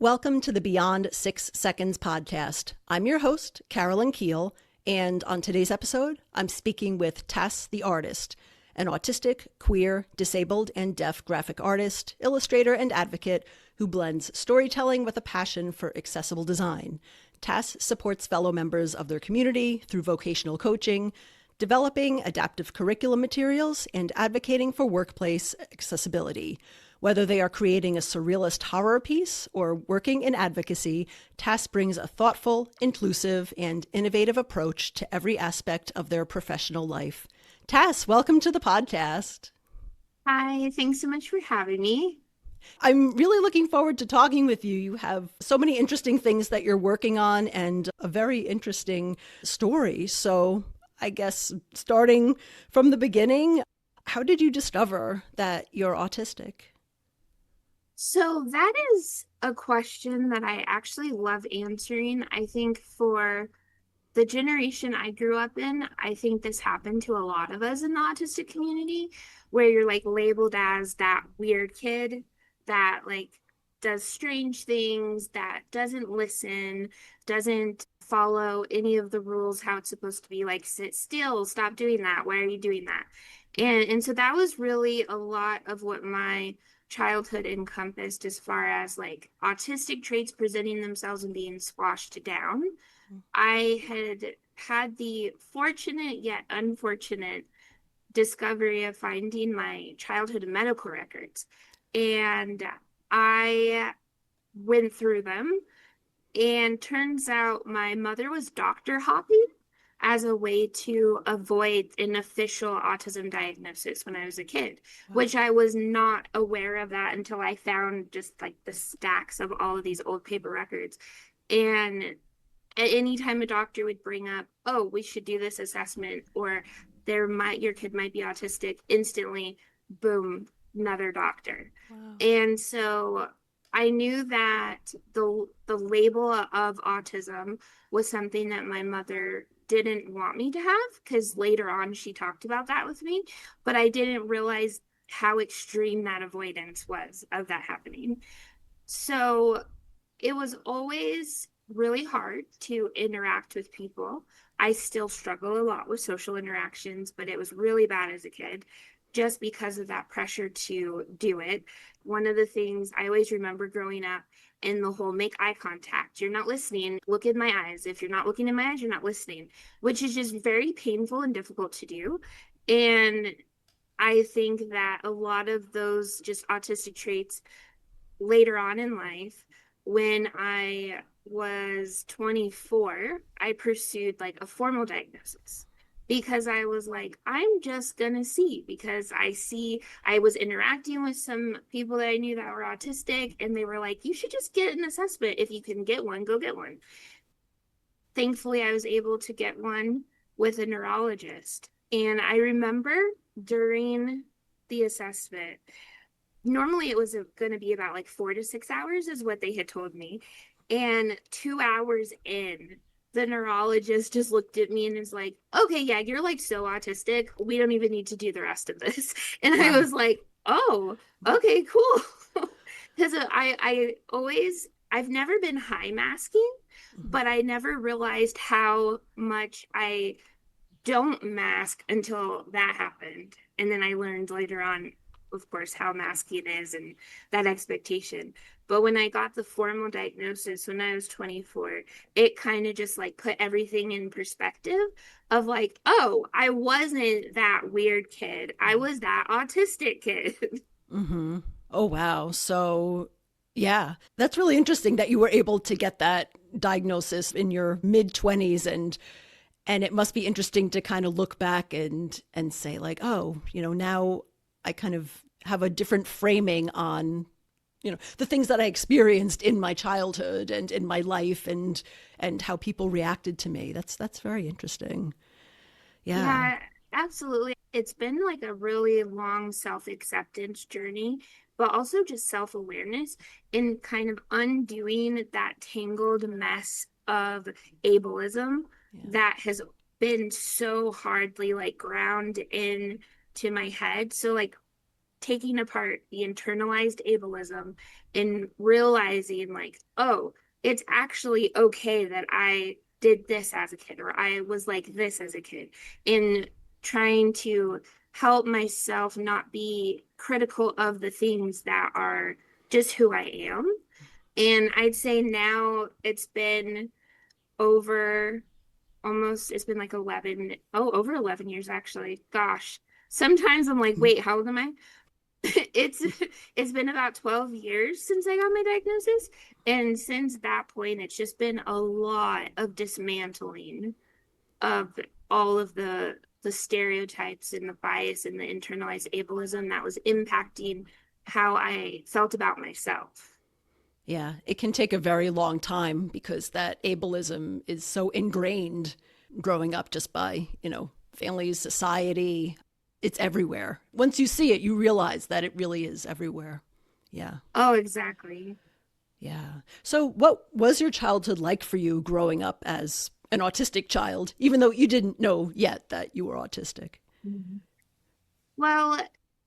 Welcome to the Beyond 6 Seconds podcast. I'm your host, Carolyn Keel, and on today's episode, I'm speaking with Tas The Artist, an autistic, queer, disabled, and deaf graphic artist, illustrator, and advocate who blends storytelling with a passion for accessible design. Tas supports fellow members of their community through vocational coaching, developing adaptive curriculum materials, and advocating for workplace accessibility. Whether they are creating a surrealist horror piece or working in advocacy, Tas brings a thoughtful, inclusive, and innovative approach to every aspect of their professional life. Tas, welcome to the podcast. Hi, thanks so much for having me. I'm really looking forward to talking with you. You have so many interesting things that you're working on and a very interesting story. So I guess starting from the beginning, how did you discover that you're autistic? So that is a question that I actually love answering. I think for the generation I grew up in, I think this happened to a lot of us in the autistic community, where you're like labeled as that weird kid that like does strange things, that doesn't listen, doesn't follow any of the rules, how it's supposed to be, like sit still, stop doing that. Why are you doing that? And so that was really a lot of what my childhood encompassed as far as like autistic traits presenting themselves and being squashed down. I had the fortunate yet unfortunate discovery of finding my childhood medical records. And I went through them, and turns out my mother was doctor hopping as a way to avoid an official autism diagnosis when I was a kid, Wow. which I was not aware of that until I found just like the stacks of all of these old paper records. And at any time a doctor would bring up, oh, we should do this assessment, or your kid might be autistic, instantly, boom, another doctor. Wow. And so I knew that the label of autism was something that my mother didn't want me to have, because later on she talked about that with me, but I didn't realize how extreme that avoidance was of that happening. So it was always really hard to interact with people. I still struggle a lot with social interactions, but it was really bad as a kid just because of that pressure to do it. One of the things I always remember growing up, and the whole make eye contact. You're not listening. Look in my eyes. If you're not looking in my eyes, you're not listening, which is just very painful and difficult to do. And I think that a lot of those just autistic traits later on in life, when I was 24, I pursued like a formal diagnosis, because I was like, I'm just gonna see, because I was interacting with some people that I knew that were autistic, and they were like, you should just get an assessment. If you can get one, go get one. Thankfully, I was able to get one with a neurologist. And I remember during the assessment, normally it was going to be about like 4 to 6 hours is what they had told me. And 2 hours in, the neurologist just looked at me and is like, okay, yeah, you're like so autistic. We don't even need to do the rest of this. And I Wow. was like, oh, okay, cool. Because I've never been high masking, Mhm. but I never realized how much I don't mask until that happened. And then I learned later on, of course, how masking is and that expectation. But when I got the formal diagnosis when I was 24, it kind of just like put everything in perspective of like, oh, I wasn't that weird kid. I was that autistic kid. Mm-hmm. Oh, wow. So, yeah, that's really interesting that you were able to get that diagnosis in your mid 20s and it must be interesting to kind of look back and say like, oh, now I kind of have a different framing on the things that I experienced in my childhood and in my life and how people reacted to me. That's very interesting. Yeah. Yeah, absolutely. It's been like a really long self-acceptance journey, but also just self-awareness in kind of undoing that tangled mess of ableism Yeah. that has been so hardly like ground in to my head. So like taking apart the internalized ableism and realizing like, oh, it's actually okay that I did this as a kid or I was like this as a kid, and trying to help myself not be critical of the things that are just who I am. And I'd say now it's been over it's been like 11, over 11 years actually. Gosh, sometimes I'm like, wait, how old am I? it's it's been about 12 years since I got my diagnosis, and since that point it's just been a lot of dismantling of all of the stereotypes and the bias and the internalized ableism that was impacting how I felt about myself. Yeah, it can take a very long time because that ableism is so ingrained growing up just by, families, society. It's everywhere. Once you see it, you realize that it really is everywhere. Yeah. Oh, exactly. Yeah. So, what was your childhood like for you growing up as an autistic child, even though you didn't know yet that you were autistic? Mhm. Well,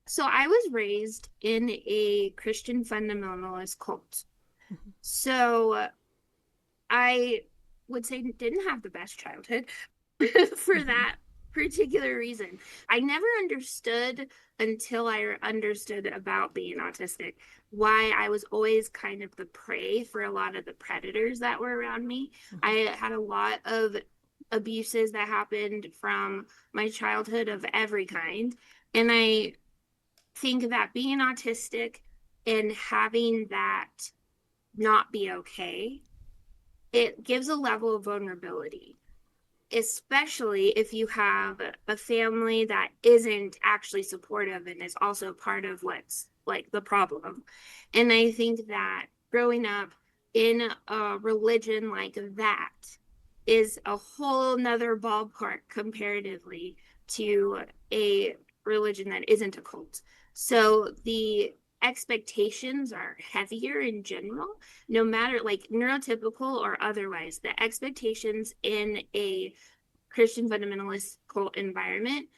so I was raised in a Christian fundamentalist cult. So I would say didn't have the best childhood for that particular reason. I never understood until I understood about being autistic why I was always kind of the prey for a lot of the predators that were around me. I had a lot of abuses that happened from my childhood of every kind. And I think that being autistic and having that not be okay, it gives a level of vulnerability, especially if you have a family that isn't actually supportive and is also part of what's like the problem. And I think that growing up in a religion like that is a whole nother ballpark comparatively to a religion that isn't a cult. So the expectations are heavier in general, no matter like neurotypical or otherwise. The expectations in a Christian fundamentalist cult environment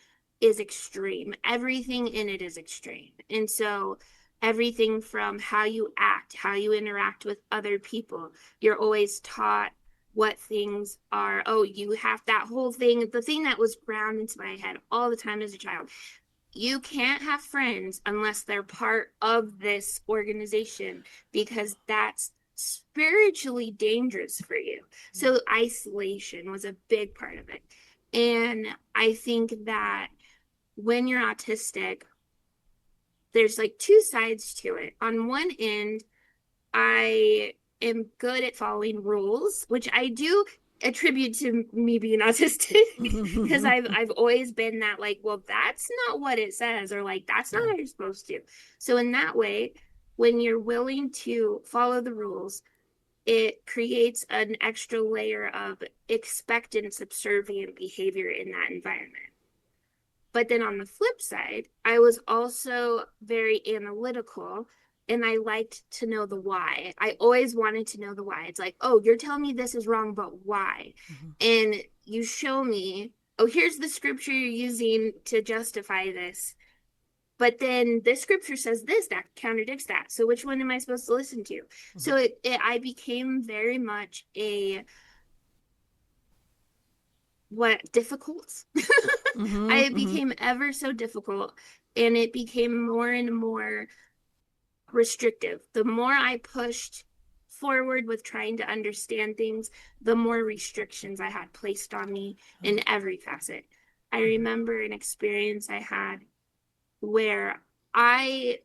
is extreme. Everything in it is extreme. And so everything from how you act, how you interact with other people, you're always taught what things are. Oh, you have that whole thing, the thing that was ground into my head all the time as a child. You can't have friends unless they're part of this organization because that's spiritually dangerous for you. So isolation was a big part of it. And I think that when you're autistic, there's like two sides to it. On one end, I am good at following rules, which I do attribute to me being autistic because I've always been that like, well, that's not what it says, or like that's not Yeah. how you're supposed to. So in that way, when you're willing to follow the rules, it creates an extra layer of expectant subservient behavior in that environment. But then on the flip side, I was also very analytical and I liked to know the why. I always wanted to know the why. It's like, oh, you're telling me this is wrong, but why? Mm-hmm. And you show me, oh, here's the scripture you're using to justify this. But then this scripture says this, that contradicts that. So which one am I supposed to listen to? Mm-hmm. So I became very much a what difficult. Mm-hmm. I Mm-hmm. became ever so difficult, and it became more and more restrictive. The more I pushed forward with trying to understand things, the more restrictions I had placed on me in every facet. I remember an experience I had where I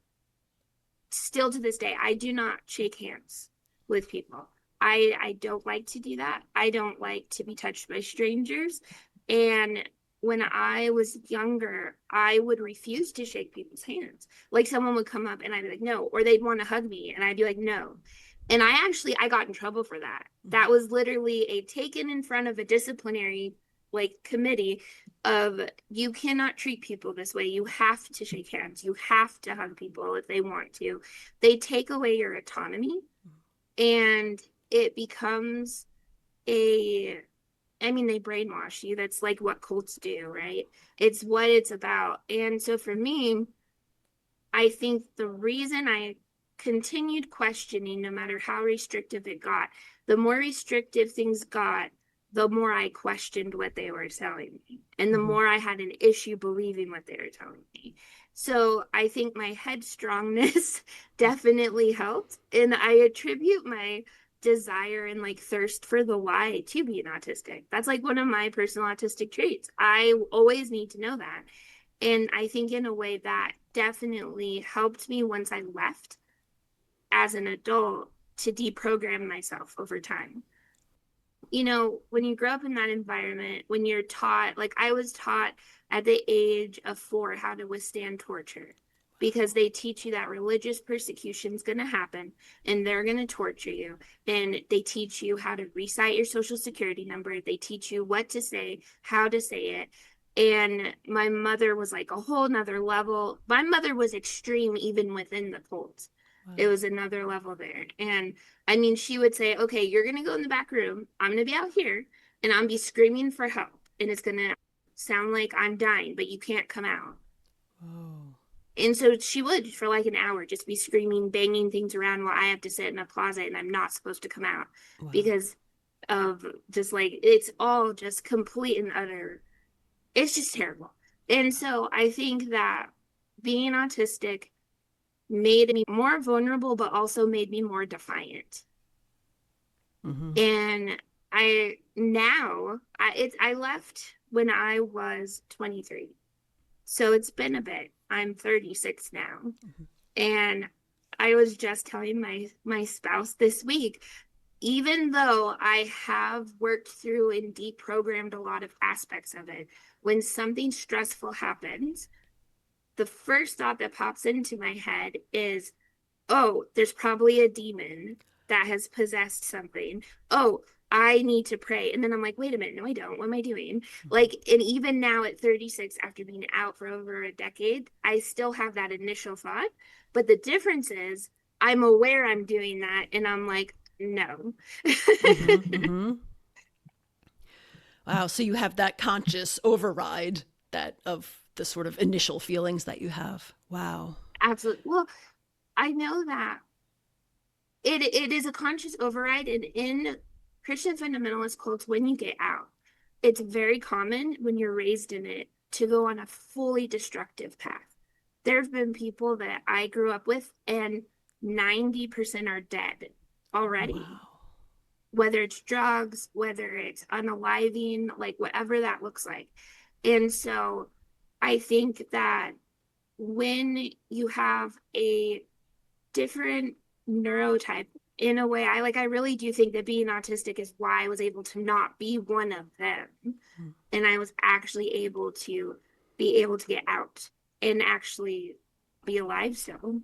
still to this day, I do not shake hands with people. I don't like to do that. I don't like to be touched by strangers. And when I was younger, I would refuse to shake people's hands. Like someone would come up and I'd be like, no, or they'd want to hug me and I'd be like, no. And I got in trouble for that. That was literally a taken in front of a disciplinary like committee of you cannot treat people this way. You have to shake hands. You have to hug people if they want to. They take away your autonomy and it becomes a I mean, they brainwash you. That's like what cults do, right? It's what it's about. And so for me, I think the reason I continued questioning, no matter how restrictive it got, the more restrictive things got, the more I questioned what they were telling me, and the more I had an issue believing what they were telling me. So I think my headstrongness definitely helped. And I attribute my desire and like thirst for the why to being autistic. That's like one of my personal autistic traits. I always need to know that. And I think in a way that definitely helped me once I left as an adult to deprogram myself over time. You know, when you grow up in that environment, when you're taught, like I was taught at the age of 4 how to withstand torture, because they teach you that religious persecution is going to happen and they're going to torture you. And they teach you how to recite your social security number. They teach you what to say, how to say it. And my mother was like a whole nother level. My mother was extreme even within the cult. Wow. It was another level there. And I mean, she would say, okay, you're going to go in the back room. I'm going to be out here and I'm be screaming for help. And it's going to sound like I'm dying, but you can't come out. Oh. And so she would for like an hour just be screaming, banging things around while I have to sit in a closet and I'm not supposed to come out. Wow. Because of just like, it's all just complete and utter. It's just terrible. And so I think that being autistic made me more vulnerable, but also made me more defiant. And I left when I was 23. So it's been a bit. I'm 36 now. And I was just telling my spouse this week, even though I have worked through and deprogrammed a lot of aspects of it, when something stressful happens, the first thought that pops into my head is, oh, there's probably a demon that has possessed something. Oh, I need to pray. And then I'm like, wait a minute, no, I don't. What am I doing? Like, and even now at 36, after being out for over a decade, I still have that initial thought. But the difference is I'm aware I'm doing that. And I'm like, no. Wow. So you have that conscious override that of the sort of initial feelings that you have. Wow. Absolutely. Well, I know that it is a conscious override, and in Christian fundamentalist cults, when you get out, it's very common when you're raised in it to go on a fully destructive path. There have been people that I grew up with, and 90% are dead already. Wow. Whether it's drugs, whether it's unaliving, like whatever that looks like. And so I think that when you have a different neurotype, in a way, I really do think that being autistic is why I was able to not be one of them. And I was actually able to get out and actually be alive still.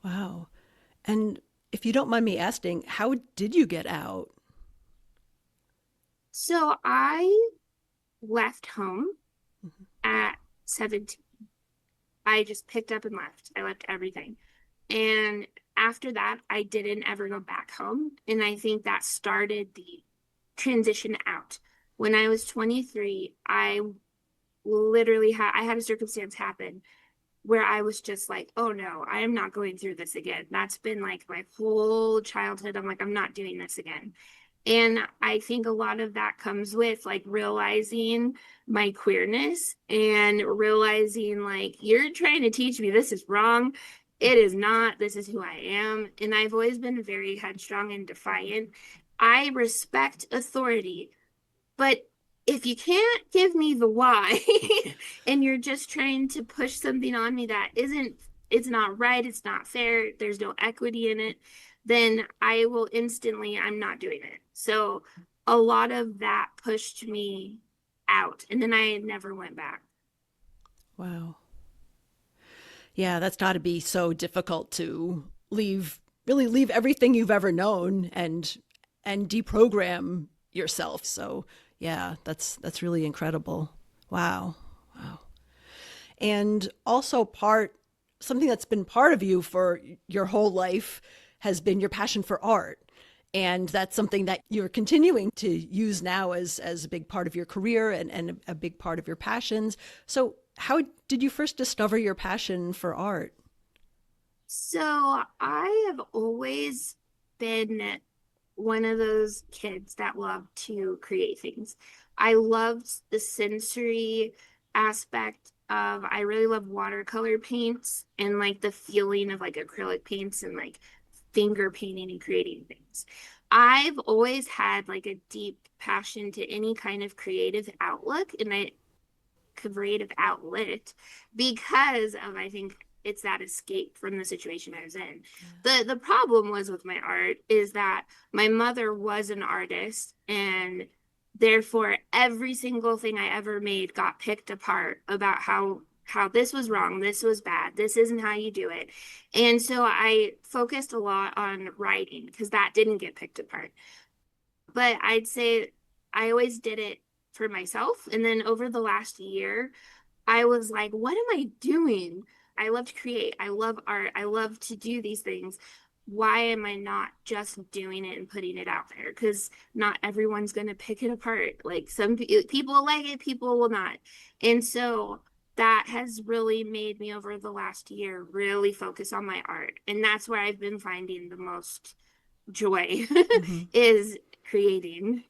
Wow. And if you don't mind me asking, how did you get out? So I left home at 17. I just picked up and left. I left everything. And after that, I didn't ever go back home. And I think that started the transition out. When I was 23, I literally had a circumstance happen where I was just like, oh no, I am not going through this again. That's been like my whole childhood. I'm like, I'm not doing this again. And I think a lot of that comes with like realizing my queerness and realizing like, you're trying to teach me this is wrong. It is not. This is who I am. And I've always been very headstrong and defiant. I respect authority, but if you can't give me the why and you're just trying to push something on me that it's not right, it's not fair, there's no equity in it, then I will instantly, I'm not doing it. So a lot of that pushed me out, and then I never went back. Wow. Yeah, that's got to be so difficult to really leave everything you've ever known and deprogram yourself. So yeah, that's really incredible. Wow. And also something that's been part of you for your whole life has been your passion for art. And that's something that you're continuing to use now as a big part of your career and a big part of your passions. So how did you first discover your passion for art? So I have always been one of those kids that love to create things. I loved the sensory aspect of, I really love watercolor paints and like the feeling of like acrylic paints and like finger painting and creating things. I've always had like a deep passion to any kind of creative outlook and I creative outlet because of, I think it's that escape from the situation I was in. The problem was with my art is that my mother was an artist and therefore every single thing I ever made got picked apart about how this was wrong, this was bad, this isn't how you do it. And so I focused a lot on writing because that didn't get picked apart. But I'd say I always did it for myself. And then over the last year, I was like, what am I doing? I love to create. I love art. I love to do these things. Why am I not just doing it and putting it out there? Because not everyone's going to pick it apart. Like some people will like it, people will not. And so that has really made me over the last year really focus on my art. And that's where I've been finding the most joy Mm-hmm. is creating.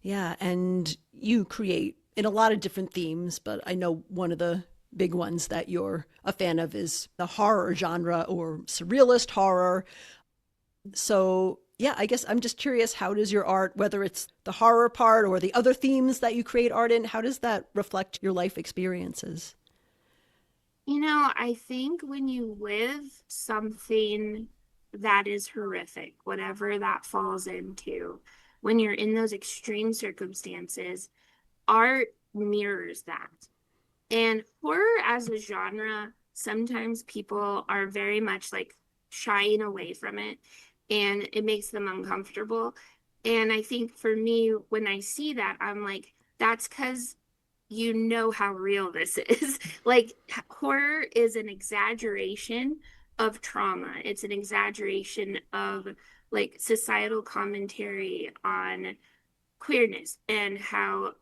Yeah, and you create in a lot of different themes, but I know one of the big ones that you're a fan of is the horror genre or surrealist horror. So, yeah, I guess I'm just curious, how does your art, whether it's the horror part or the other themes that you create art in, how does that reflect your life experiences? I think when you live something that is horrific, whatever that falls into, when you're in those extreme circumstances, art mirrors that. And horror as a genre, sometimes people are very much like shying away from it and it makes them uncomfortable. And I think for me, when I see that, I'm like, that's because you know how real this is. Like, horror is an exaggeration of trauma, it's an exaggeration of like societal commentary on queerness and how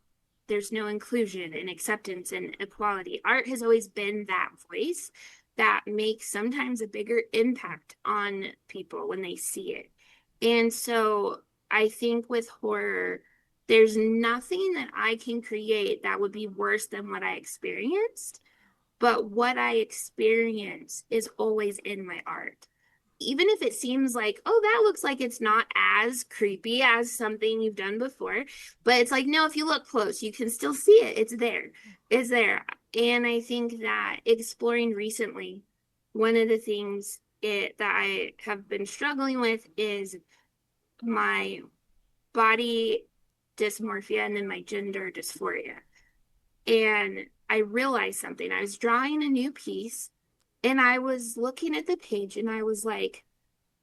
there's no inclusion and acceptance and equality. Art has always been that voice that makes sometimes a bigger impact on people when they see it. And so I think with horror, there's nothing that I can create that would be worse than what I experienced. But what I experience is always in my art. Even if it seems like, oh, that looks like it's not as creepy as something you've done before. But it's like, no, if you look close, you can still see it. It's there. It's there. And I think that exploring recently, one of the things that I have been struggling with is my body dysmorphia and then my gender dysphoria. And I realized something. I was drawing a new piece and I was looking at the page and I was like,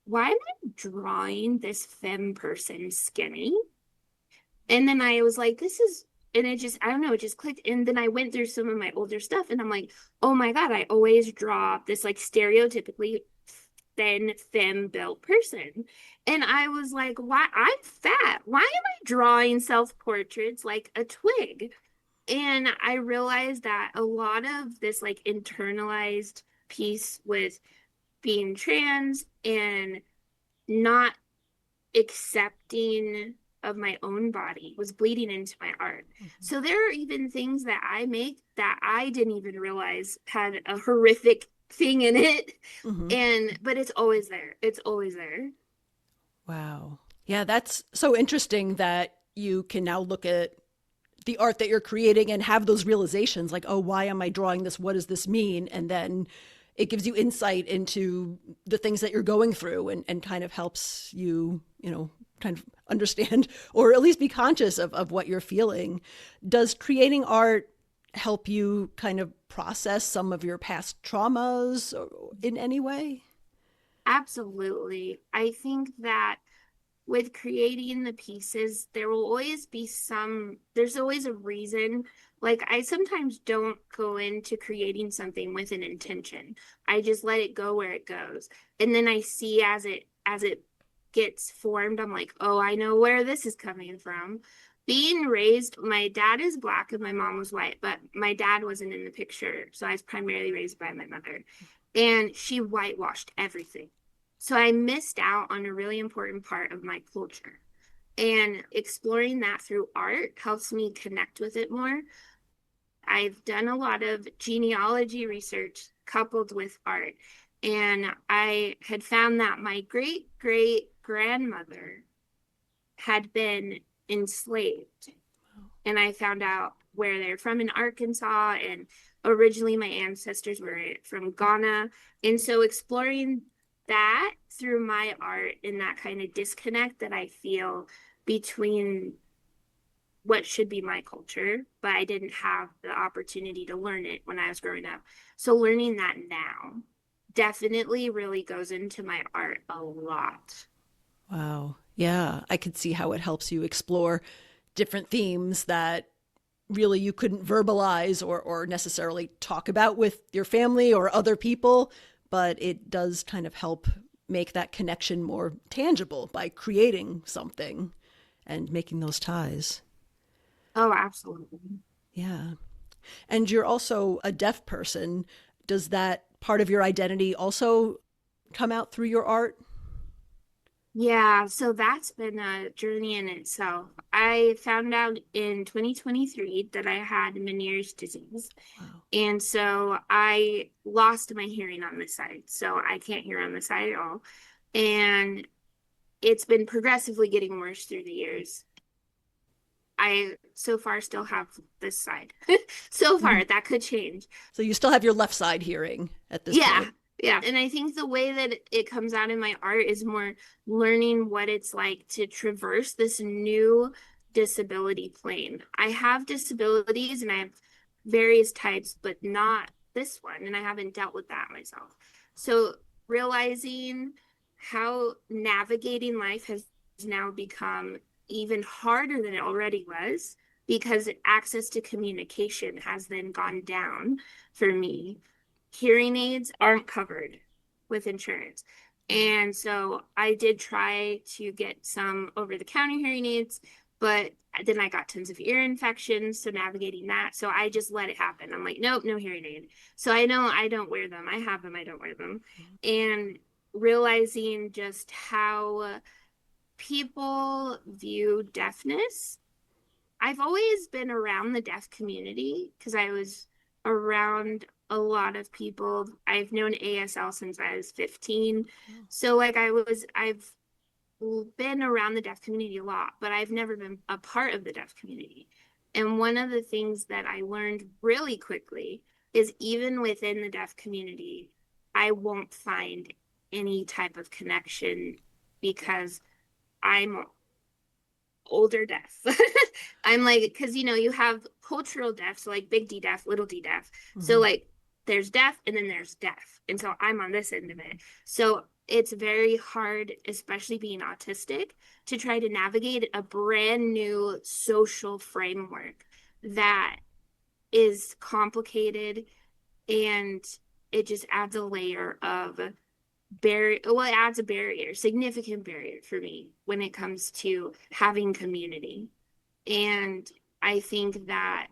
why am I drawing this femme person skinny? And then I was like, this is, and it just, I don't know, it just clicked. And then I went through some of my older stuff and I'm like, oh my God, I always draw this like stereotypically thin, femme built person. And I was like, why? I'm fat. Why am I drawing self portraits like a twig? And I realized that a lot of this like internalized piece with being trans and not accepting of my own body was bleeding into my art. Mm-hmm. So there are even things that I make that I didn't even realize had a horrific thing in it. Mm-hmm. But it's always there. It's always there. Wow. Yeah, that's so interesting that you can now look at the art that you're creating and have those realizations like, oh, why am I drawing this? What does this mean? And then it gives you insight into the things that you're going through and kind of helps you, kind of understand or at least be conscious of what you're feeling. Does creating art help you kind of process some of your past traumas in any way? Absolutely. I think that with creating the pieces, there will always be there's always a reason. Like, I sometimes don't go into creating something with an intention. I just let it go where it goes. And then I see as it gets formed, I'm like, oh, I know where this is coming from. Being raised, my dad is Black and my mom was white, but my dad wasn't in the picture. So I was primarily raised by my mother. and she whitewashed everything. So I missed out on a really important part of my culture. And exploring that through art helps me connect with it more. I've done a lot of genealogy research coupled with art. And I had found that my great great grandmother had been enslaved. And I found out where they're from in Arkansas. And originally, my ancestors were from Ghana. And so, exploring that through my art and that kind of disconnect that I feel between what should be my culture, but I didn't have the opportunity to learn it when I was growing up. So, learning that now definitely really goes into my art a lot. Wow. Yeah, I could see how it helps you explore different themes that really you couldn't verbalize or necessarily talk about with your family or other people, but it does kind of help make that connection more tangible by creating something and making those ties. Oh, absolutely. Yeah. And you're also a deaf person. Does that part of your identity also come out through your art? Yeah, so that's been a journey in itself. I found out in 2023 that I had Meniere's disease. Wow. And so I lost my hearing on this side. So I can't hear on the side at all. And it's been progressively getting worse through the years. I so far still have this side. So far, Mhm. that could change. So you still have your left side hearing at this Yeah, point. yeah. And I think the way that it comes out in my art is more learning what it's like to traverse this new disability plane. I have disabilities and I have various types, but not this one. And I haven't dealt with that myself. So realizing how navigating life has now become even harder than it already was because access to communication has then gone down for me. Hearing aids aren't covered with insurance. And so I did try to get some over the counter hearing aids, but then I got tons of ear infections. So navigating that. So I just let it happen. I'm like, nope, no hearing aid. So I know I don't wear them. I have them, I don't wear them. And realizing just how people view deafness. I've always been around the deaf community because I was around a lot of people. I've known ASL since I was 15. So like I've been around the deaf community a lot, but I've never been a part of the deaf community. And one of the things that I learned really quickly is even within the deaf community, I won't find any type of connection because I'm older deaf. I'm like, because you have cultural deaf, so like big D deaf, little D deaf. So Mm-hmm. like there's deaf and then there's deaf. And so I'm on this end of it. So it's very hard, especially being autistic, to try to navigate a brand new social framework that is complicated and it just adds a layer of barrier. Well, it adds a barrier, significant barrier for me when it comes to having community. And I think that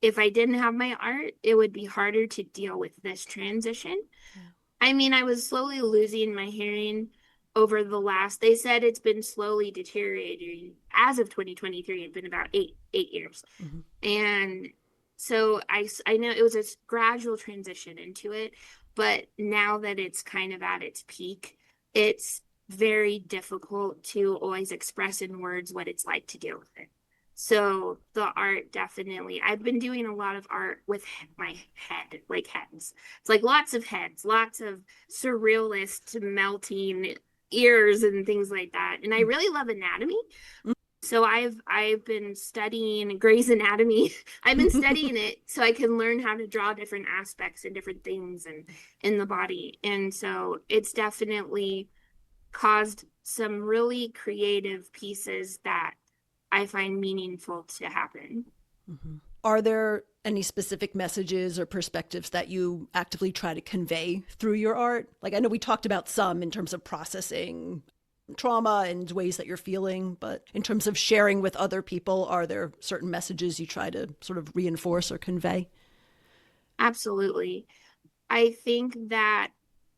if I didn't have my art, it would be harder to deal with this transition. Yeah. I mean, I was slowly losing my hearing over the last, they said it's been slowly deteriorating. As of 2023, it'd been about eight years. Mm-hmm. And so I know it was a gradual transition into it, but now that it's kind of at its peak, it's very difficult to always express in words what it's like to deal with it. So the art definitely, I've been doing a lot of art with my head, like heads. It's like lots of heads, lots of surrealist melting ears and things like that. And I really love anatomy. So I've been studying Grey's Anatomy. I've been studying it so I can learn how to draw different aspects and different things and in the body. And so it's definitely caused some really creative pieces that I find meaningful to happen. Mm-hmm. Are there any specific messages or perspectives that you actively try to convey through your art? Like, I know we talked about some in terms of processing trauma and ways that you're feeling, but in terms of sharing with other people, are there certain messages you try to sort of reinforce or convey? Absolutely. I think that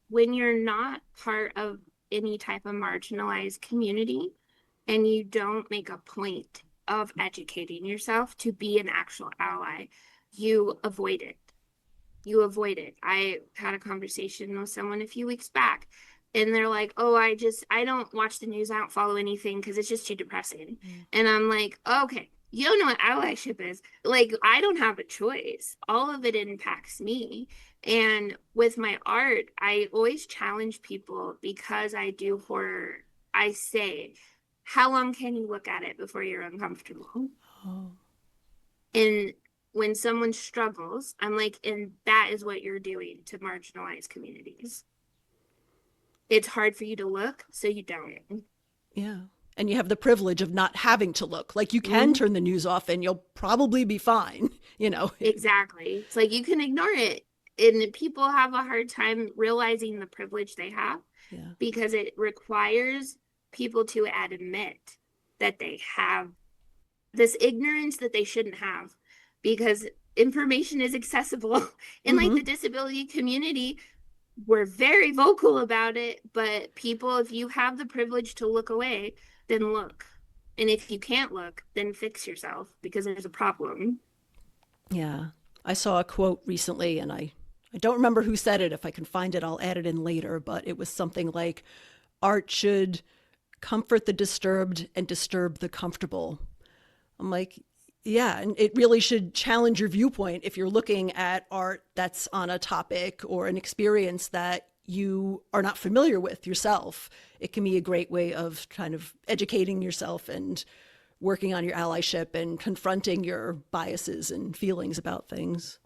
when you're not part of any type of marginalized community and you don't make a point of educating yourself to be an actual ally, you avoid it. You avoid it. I had a conversation with someone a few weeks back, and they're like, "Oh, I don't watch the news. I don't follow anything because it's just too depressing." And I'm like, "Okay, you don't know what allyship is. Like, I don't have a choice. All of it impacts me." And with my art, I always challenge people because I do horror. I say, "How long can you look at it before you're uncomfortable?" Oh. And when someone struggles, I'm like, and that is what you're doing to marginalized communities. It's hard for you to look, so you don't. Yeah. And you have the privilege of not having to look. Like you can Mhm. turn the news off and you'll probably be fine, you know. Exactly. It's like you can ignore it. And people have a hard time realizing the privilege they have Yeah. because it requires people to admit that they have this ignorance that they shouldn't have because information is accessible. In like Mm-hmm. the disability community, we're very vocal about it, but people, if you have the privilege to look away, then look. And if you can't look, then fix yourself because there's a problem. Yeah. I saw a quote recently and I don't remember who said it. If I can find it, I'll add it in later, but it was something like art should comfort the disturbed and disturb the comfortable. I'm like, yeah, and it really should challenge your viewpoint if you're looking at art that's on a topic or an experience that you are not familiar with yourself. It can be a great way of kind of educating yourself and working on your allyship and confronting your biases and feelings about things.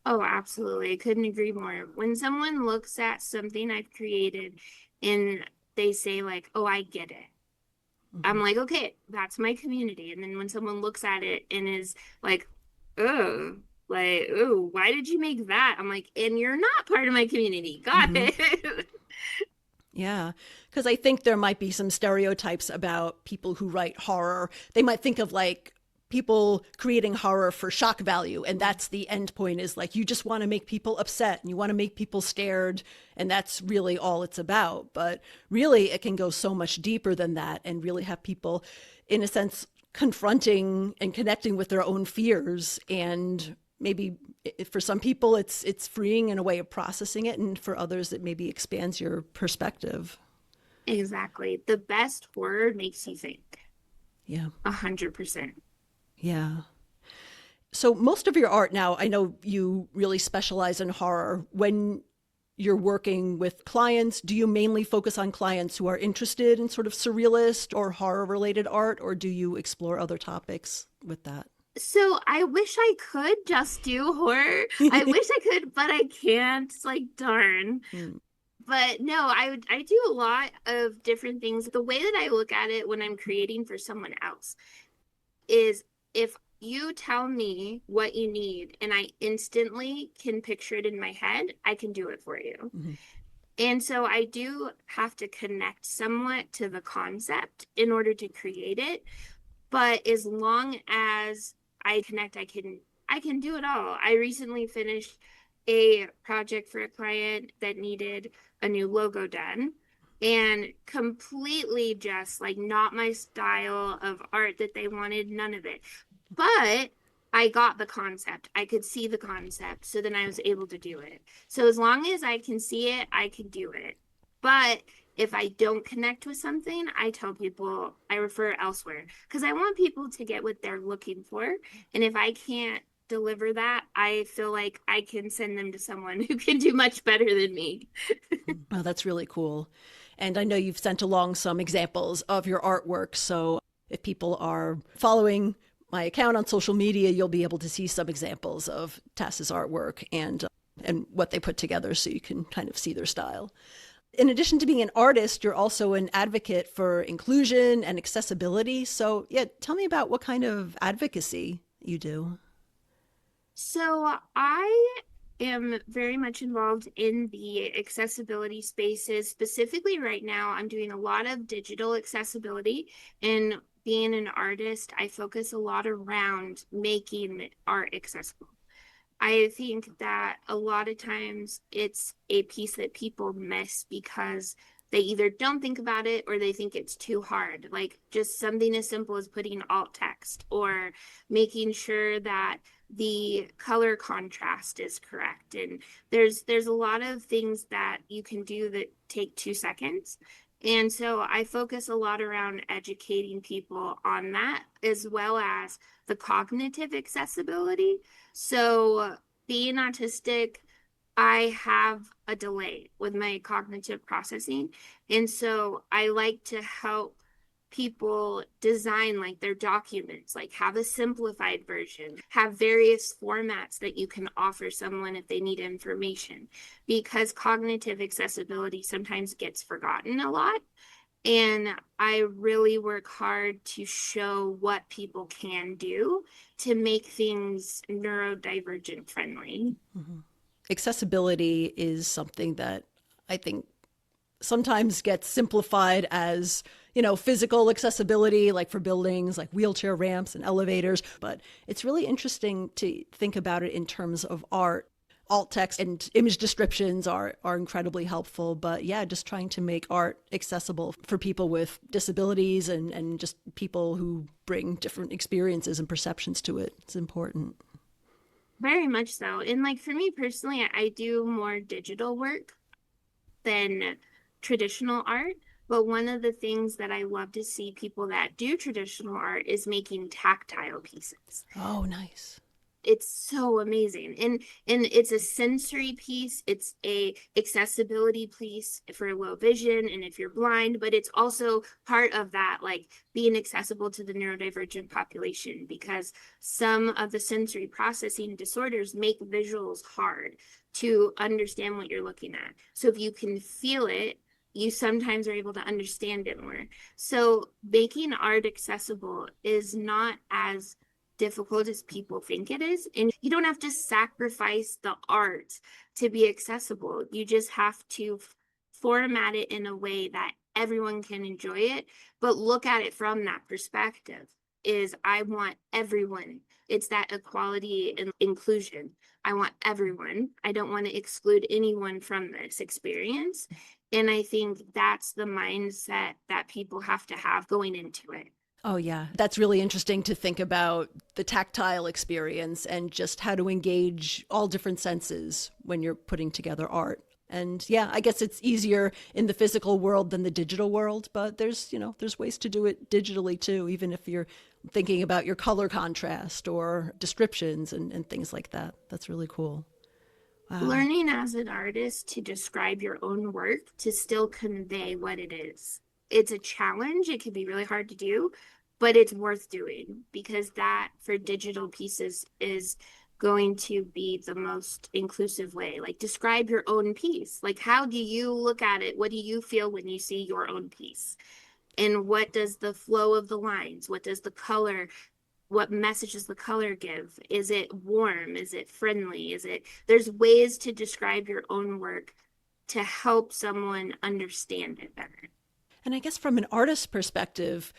Oh, absolutely. I couldn't agree more. When someone looks at something I've created and they say, like, oh, I get it. Mm-hmm. I'm like, okay, that's my community. And then when someone looks at it and is oh, like, oh, why did you make that? I'm like, and you're not part of my community. Got Mm-hmm. it. Yeah, because I think there might be some stereotypes about people who write horror. They might think of like people creating horror for shock value, and that's the end point is like you just want to make people upset and you want to make people scared, and that's really all it's about. But really, it can go so much deeper than that and really have people, in a sense, confronting and connecting with their own fears and maybe for some people it's freeing in a way of processing it and for others it maybe expands your perspective. Exactly. The best horror makes you think. Yeah. 100%. Yeah. So most of your art now, I know you really specialize in horror. When you're working with clients, do you mainly focus on clients who are interested in sort of surrealist or horror related art, or do you explore other topics with that? So I wish I could just do horror. I wish I could, but I can't. It's like darn. Mm. But no, I do a lot of different things. The way that I look at it when I'm creating for someone else is if you tell me what you need and I instantly can picture it in my head, I can do it for you. Mm-hmm. And so I do have to connect somewhat to the concept in order to create it. But as long as I connect, I can do it all. I recently finished a project for a client that needed a new logo done and completely just like not my style of art that they wanted, none of it. But I got the concept. I could see the concept. So then I was able to do it. So as long as I can see it, I can do it. But if I don't connect with something, I tell people I refer elsewhere because I want people to get what they're looking for. And if I can't deliver that, I feel like I can send them to someone who can do much better than me. Oh, that's really cool. And I know you've sent along some examples of your artwork. So if people are following my account on social media, you'll be able to see some examples of Tas's artwork and what they put together so you can kind of see their style. In addition to being an artist, you're also an advocate for inclusion and accessibility. So, yeah, tell me about what kind of advocacy you do. So I am very much involved in the accessibility spaces. Specifically, right now, I'm doing a lot of digital accessibility. And being an artist, I focus a lot around making art accessible. I think that a lot of times it's a piece that people miss because they either don't think about it or they think it's too hard. Like just something as simple as putting alt text or making sure that the color contrast is correct. And there's a lot of things that you can do that take 2 seconds. And so I focus a lot around educating people on that, as well as the cognitive accessibility. So, being autistic, I have a delay with my cognitive processing. And so I like to help people design like their documents, like have a simplified version, have various formats that you can offer someone if they need information, because cognitive accessibility sometimes gets forgotten a lot. And I really work hard to show what people can do to make things neurodivergent friendly. Mm-hmm. Accessibility is something that I think sometimes gets simplified as, physical accessibility, like for buildings, like wheelchair ramps and elevators. But it's really interesting to think about it in terms of art. Alt text and image descriptions are incredibly helpful. But yeah, just trying to make art accessible for people with disabilities and just people who bring different experiences and perceptions to it. It's important. Very much so. And like for me personally, I do more digital work than traditional art. But one of the things that I love to see people that do traditional art is making tactile pieces. Oh, nice. It's so amazing. And it's a sensory piece, it's a accessibility piece for low vision and if you're blind, but it's also part of that, like being accessible to the neurodivergent population, because some of the sensory processing disorders make visuals hard to understand what you're looking at. So if you can feel it, you sometimes are able to understand it more. So making art accessible is not as difficult as people think it is. And you don't have to sacrifice the art to be accessible. You just have to format it in a way that everyone can enjoy it, but look at it from that perspective is I want everyone. It's that equality and inclusion. I want everyone. I don't want to exclude anyone from this experience. And I think that's the mindset that people have to have going into it. Oh, yeah. That's really interesting to think about the tactile experience and just how to engage all different senses when you're putting together art. And yeah, I guess it's easier in the physical world than the digital world, but there's ways to do it digitally too, even if you're thinking about your color contrast or descriptions and things like that. That's really cool. Wow. Learning as an artist to describe your own work to still convey what it is. It's a challenge. It can be really hard to do, but it's worth doing because that for digital pieces is going to be the most inclusive way. Like describe your own piece. Like how do you look at it? What do you feel when you see your own piece? And what does the flow of the lines, what does the color, what message does the color give? Is it warm? Is it friendly? There's ways to describe your own work to help someone understand it better. And I guess from an artist's perspective,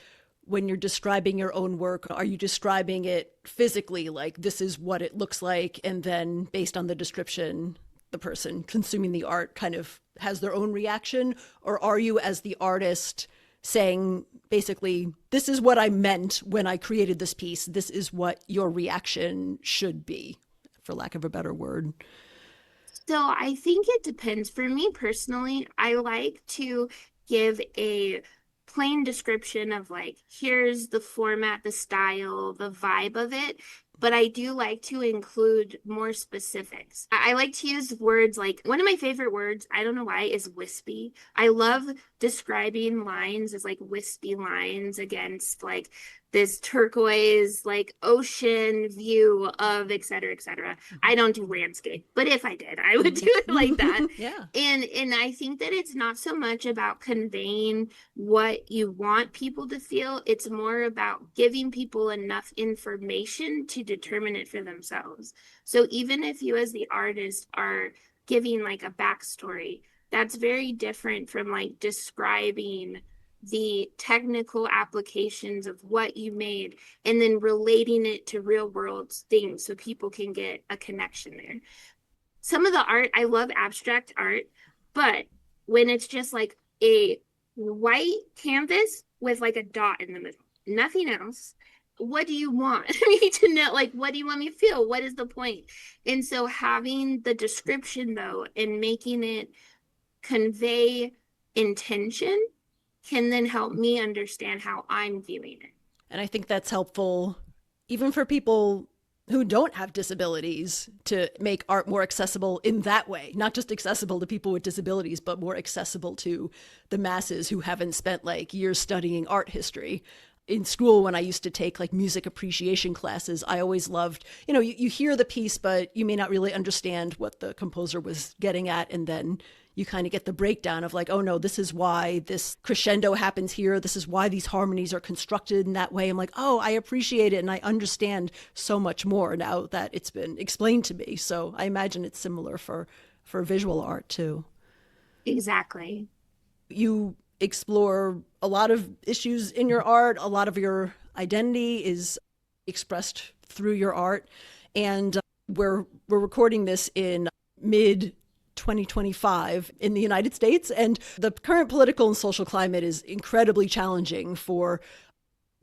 when you're describing your own work, are you describing it physically, like this is what it looks like, and then based on the description, the person consuming the art kind of has their own reaction? Or are you, as the artist, saying basically, this is what I meant when I created this piece, this is what your reaction should be, for lack of a better word? So I think it depends. For me personally, I like to give a plain description of like, here's the format, the style, the vibe of it. But I do like to include more specifics. I like to use words like one of my favorite words, I don't know why, is wispy. I love describing lines as like wispy lines against like this turquoise like ocean view of et cetera, et cetera. I don't do landscape, but if I did, I would do it like that. Yeah. And I think that it's not so much about conveying what you want people to feel. It's more about giving people enough information to determine it for themselves. So even if you as the artist are giving like a backstory, that's very different from like describing the technical applications of what you made and then relating it to real world things so people can get a connection there. Some of the art, I love abstract art, but when it's just like a white canvas with like a dot in the middle, nothing else. What do you want me to know? Like, what do you want me to feel? What is the point? And so having the description though and making it convey intention can then help me understand how I'm viewing it. And I think that's helpful even for people who don't have disabilities to make art more accessible in that way, not just accessible to people with disabilities, but more accessible to the masses who haven't spent like years studying art history. In school, when I used to take like music appreciation classes, I always loved, you hear the piece, but you may not really understand what the composer was getting at. And then you kind of get the breakdown of like, oh no, this is why this crescendo happens here. This is why these harmonies are constructed in that way. I'm like, oh, I appreciate it. And I understand so much more now that it's been explained to me. So I imagine it's similar for visual art too. Exactly. You explore a lot of issues in your art. A lot of your identity is expressed through your art. And we're recording this in mid 2025 in the United States. And the current political and social climate is incredibly challenging for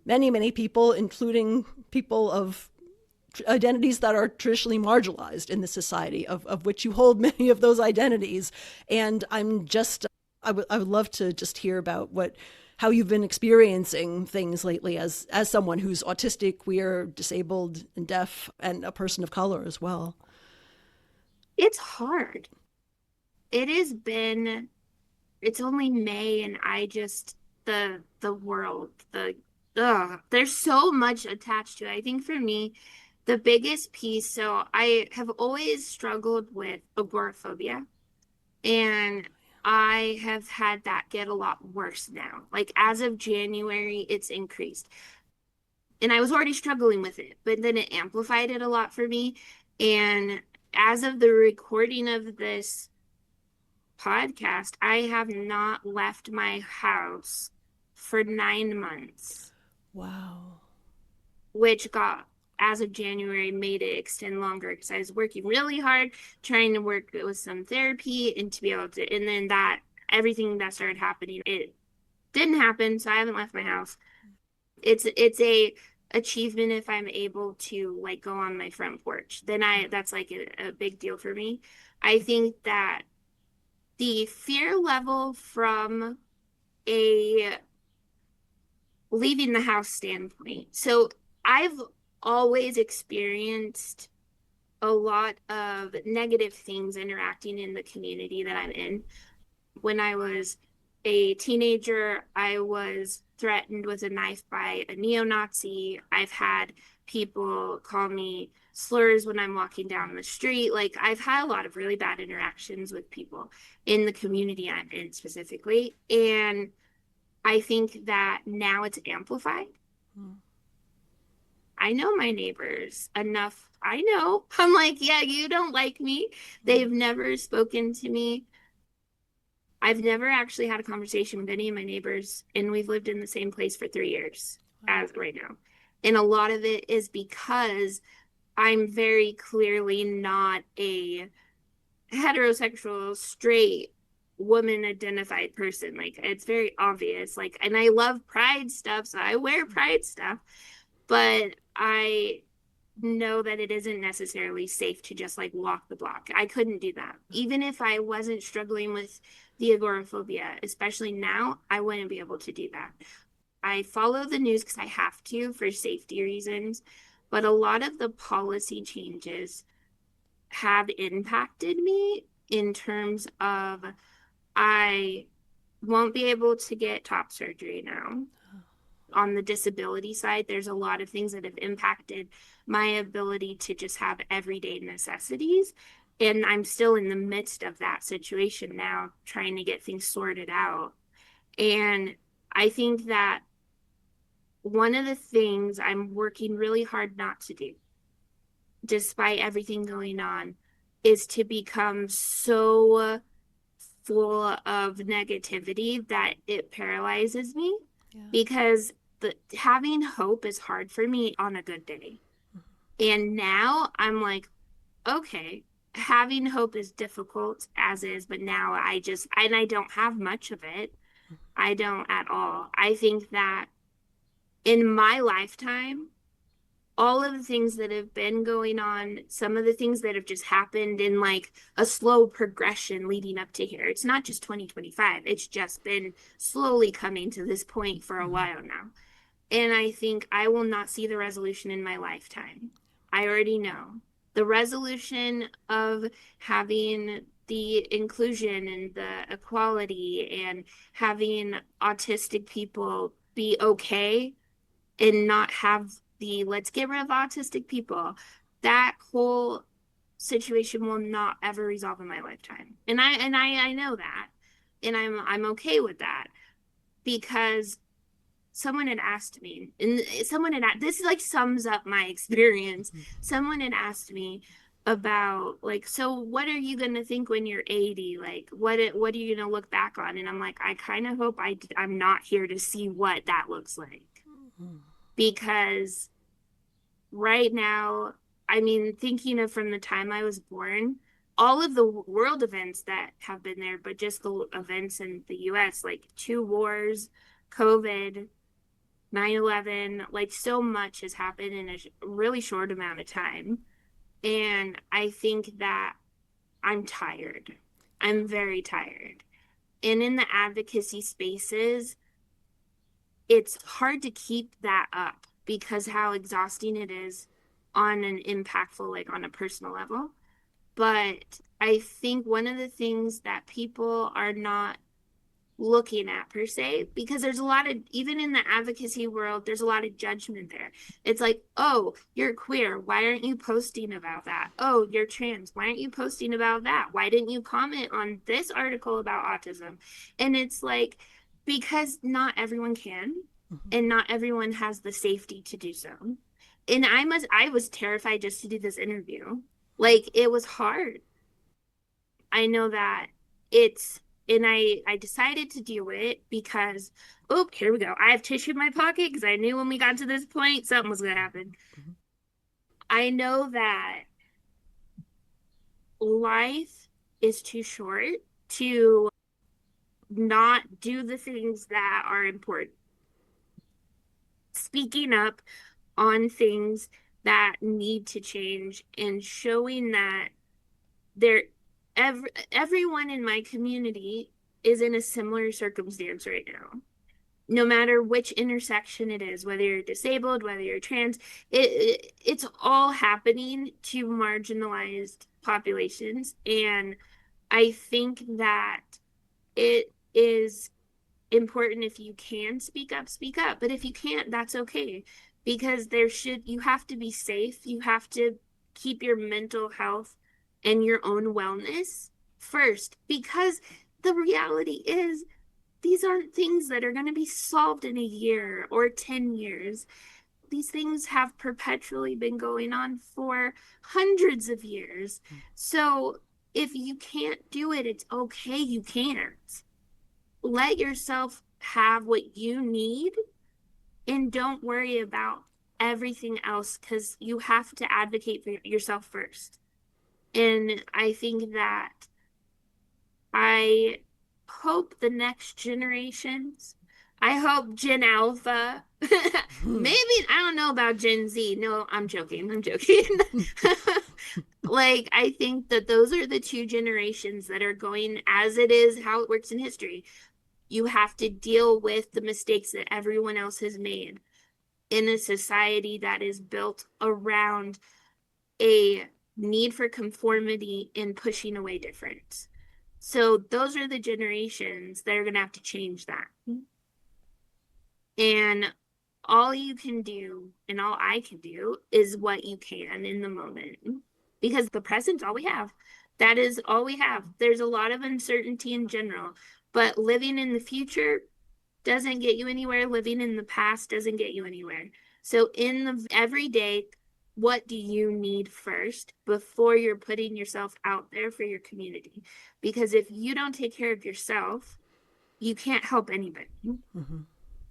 many, many people, including people of identities that are traditionally marginalized in the society, of which you hold many of those identities. And I would love to just hear about how you've been experiencing things lately as someone who's autistic, queer, disabled, and deaf, and a person of color as well. It's hard. It has been, it's only May and the world, there's so much attached to it. I think for me, the biggest piece, so I have always struggled with agoraphobia, and I have had that get a lot worse now. Like as of January, it's increased. And I was already struggling with it, but then it amplified it a lot for me. And as of the recording of this podcast, I have not left my house for 9 months, Wow. which got, as of January, made it extend longer because I was working really hard trying to work with some therapy and to be able to, and then that everything that started happening, it didn't happen. So I haven't left my house. It's a achievement if I'm able to like go on my front porch. Then that's like a big deal for me. I think that the fear level from a leaving the house standpoint. So I've always experienced a lot of negative things interacting in the community that I'm in. When I was a teenager, I was threatened with a knife by a neo-Nazi. I've had people call me slurs when I'm walking down the street. Like I've had a lot of really bad interactions with people in the community I'm in specifically. And I think that now it's amplified. Hmm. I know my neighbors enough. I know. I'm like, yeah, you don't like me. They've never spoken to me. I've never actually had a conversation with any of my neighbors, and we've lived in the same place for 3 years as right now. And a lot of it is because I'm very clearly not a heterosexual, straight, woman identified person. Like it's very obvious. Like, and I love pride stuff, so I wear pride stuff, but I know that it isn't necessarily safe to just like walk the block. I couldn't do that. Even if I wasn't struggling with the agoraphobia, especially now, I wouldn't be able to do that. I follow the news because I have to for safety reasons, but a lot of the policy changes have impacted me in terms of I won't be able to get top surgery now. On the disability side, there's a lot of things that have impacted my ability to just have everyday necessities. And I'm still in the midst of that situation now, trying to get things sorted out. And I think that one of the things I'm working really hard not to do, despite everything going on, is to become so full of negativity that it paralyzes me Yeah. because having hope is hard for me on a good day. And now I'm like, okay, having hope is difficult as is, but now and I don't have much of it. I don't at all. I think that in my lifetime, all of the things that have been going on, some of the things that have just happened in like a slow progression leading up to here. It's not just 2025. It's just been slowly coming to this point for a while now. And I think I will not see the resolution in my lifetime. I already know. The resolution of having the inclusion and the equality and having autistic people be okay and not have the let's get rid of autistic people, that whole situation will not ever resolve in my lifetime. And I know that. And I'm okay with that because someone had asked me, and this like sums up my experience. Someone had asked me about like, so what are you gonna think when you're 80? Like, what are you gonna look back on? And I'm like, I kind of hope I'm not here to see what that looks like because right now, I mean, thinking of from the time I was born, all of the world events that have been there, but just the events in the US, like two wars, COVID, 9/11, like so much has happened in a really short amount of time. And I think that I'm tired. I'm very tired. And in the advocacy spaces, it's hard to keep that up because how exhausting it is on an impactful, like on a personal level. But I think one of the things that people are not looking at per se, because there's a lot of, even in the advocacy world, there's a lot of judgment there. It's like, oh, you're queer. Why aren't you posting about that? Oh, you're trans. Why aren't you posting about that? Why didn't you comment on this article about autism? And it's like, because not everyone can, and not everyone has the safety to do so. And I was terrified just to do this interview. Like it was hard. I know that it's and I decided to do it because oh, here we go. I have tissue in my pocket because I knew when we got to this point something was gonna happen. I know that life is too short to not do the things that are important. Speaking up on things that need to change and showing that there everyone in my community is in a similar circumstance right now, no matter which intersection it is, whether you're disabled, whether you're trans, it's all happening to marginalized populations. And I think that it is important if you can speak up. But if you can't, that's okay. Because you have to be safe. You have to keep your mental health and your own wellness first. Because the reality is, these aren't things that are going to be solved in a year or 10 years. These things have perpetually been going on for hundreds of years. So if you can't do it, it's okay. You can't. Let yourself have what you need and don't worry about everything else because you have to advocate for yourself first. And I think that I hope the next generations, I hope Gen Alpha, maybe, I don't know about Gen Z. No, I'm joking. I'm joking. Like, I think that those are the two generations that are going as it is, how it works in history. You have to deal with the mistakes that everyone else has made in a society that is built around a need for conformity and pushing away difference. So those are the generations that are going to have to change that. And all you can do and all I can do is what you can in the moment because the present's all we have. That is all we have. There's a lot of uncertainty in general, but living in the future doesn't get you anywhere. Living in the past doesn't get you anywhere. So in the everyday, what do you need first before you're putting yourself out there for your community? Because if you don't take care of yourself, you can't help anybody. Mm-hmm.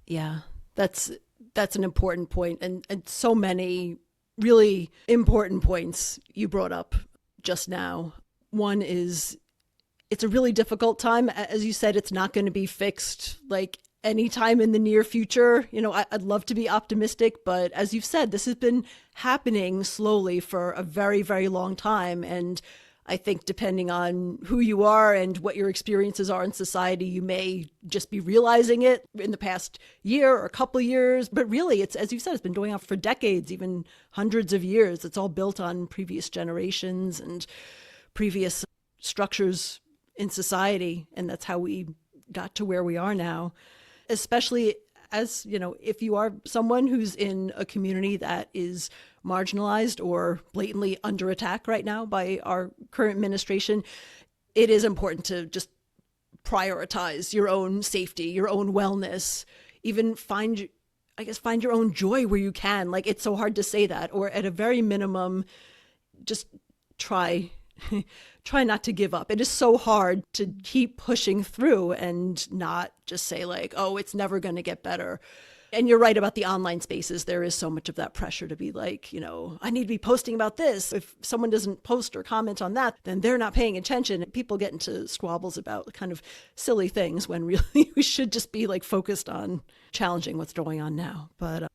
Yeah, that's an important point, and so many really important points you brought up just now. One is it's a really difficult time. As you said, it's not going to be fixed like anytime in the near future. I'd love to be optimistic, but as you've said, this has been happening slowly for a very, very long time. And I think depending on who you are and what your experiences are in society, you may just be realizing it in the past year or a couple of years. But really, it's, as you said, it's been going on for decades, even hundreds of years. It's all built on previous generations and previous structures in society. And that's how we got to where we are now, especially as, if you are someone who's in a community that is marginalized or blatantly under attack right now by our current administration, it is important to just prioritize your own safety, your own wellness, even find your own joy where you can. Like, it's so hard to say that, or at a very minimum, just try not to give up. It is so hard to keep pushing through and not just say like, oh, it's never going to get better. And you're right about the online spaces. There is so much of that pressure to be like, I need to be posting about this. If someone doesn't post or comment on that, then they're not paying attention. People get into squabbles about kind of silly things when really we should just be like focused on challenging what's going on now. But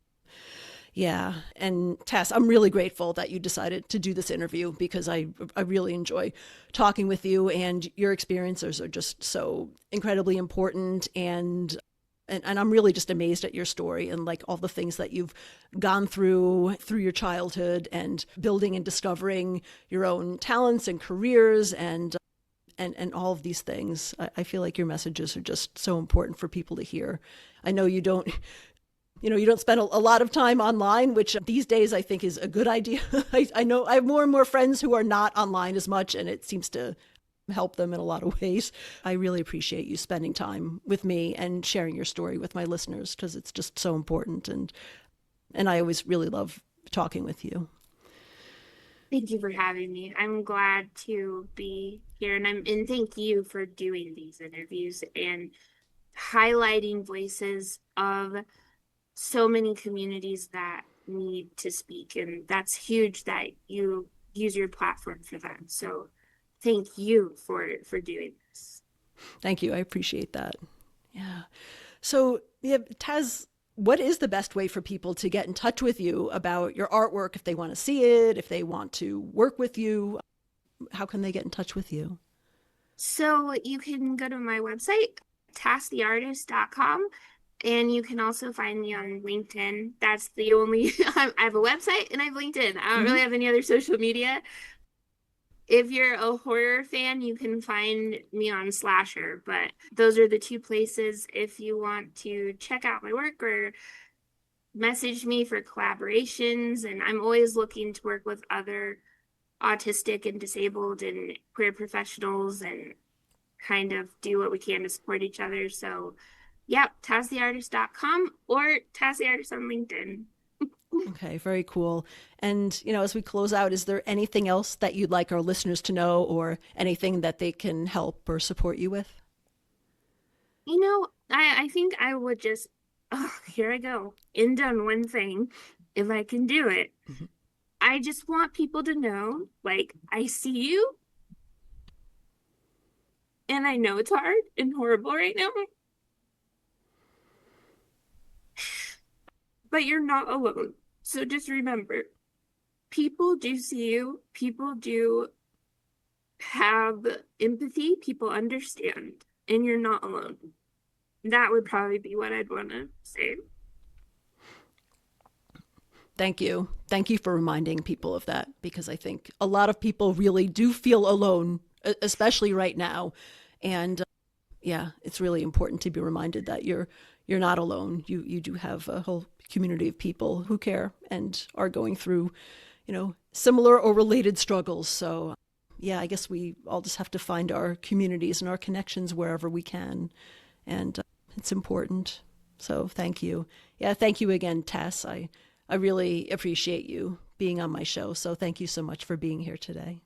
yeah. And Tess, I'm really grateful that you decided to do this interview because I really enjoy talking with you, and your experiences are just so incredibly important. And I'm really just amazed at your story and like all the things that you've gone through your childhood and building and discovering your own talents and careers and all of these things. I feel like your messages are just so important for people to hear. I know you don't spend a lot of time online, which these days I think is a good idea. I know I have more and more friends who are not online as much, and it seems to help them in a lot of ways. I really appreciate you spending time with me and sharing your story with my listeners because it's just so important. And I always really love talking with you. Thank you for having me. I'm glad to be here, and thank you for doing these interviews and highlighting voices of so many communities that need to speak. And that's huge that you use your platform for that. So thank you for doing this. Thank you. I appreciate that. Yeah. So, yeah, Taz, what is the best way for people to get in touch with you about your artwork if they want to see it, if they want to work with you? How can they get in touch with you? So you can go to my website, tastheartist.com. And you can also find me on LinkedIn. That's the only, I have a website and I have LinkedIn. I don't really have any other social media. If you're a horror fan, you can find me on Slasher, but those are the two places if you want to check out my work or message me for collaborations. And I'm always looking to work with other autistic and disabled and queer professionals and kind of do what we can to support each other. So yeah, tastheartist.com or Tas The Artist on LinkedIn. Okay, very cool. And, as we close out, is there anything else that you'd like our listeners to know or anything that they can help or support you with? I think I would just, here I go, end on one thing, if I can do it. Mm-hmm. I just want people to know, like, I see you. And I know it's hard and horrible right now. But you're not alone. So just remember, people do see you. People do have empathy. People understand. And you're not alone. That would probably be what I'd want to say. Thank you. Thank you for reminding people of that, because I think a lot of people really do feel alone, especially right now. And yeah, it's really important to be reminded that you're not alone. You do have a whole community of people who care and are going through, similar or related struggles. So yeah, I guess we all just have to find our communities and our connections wherever we can. And it's important. So thank you. Yeah, thank you again, Tess. I really appreciate you being on my show. So thank you so much for being here today.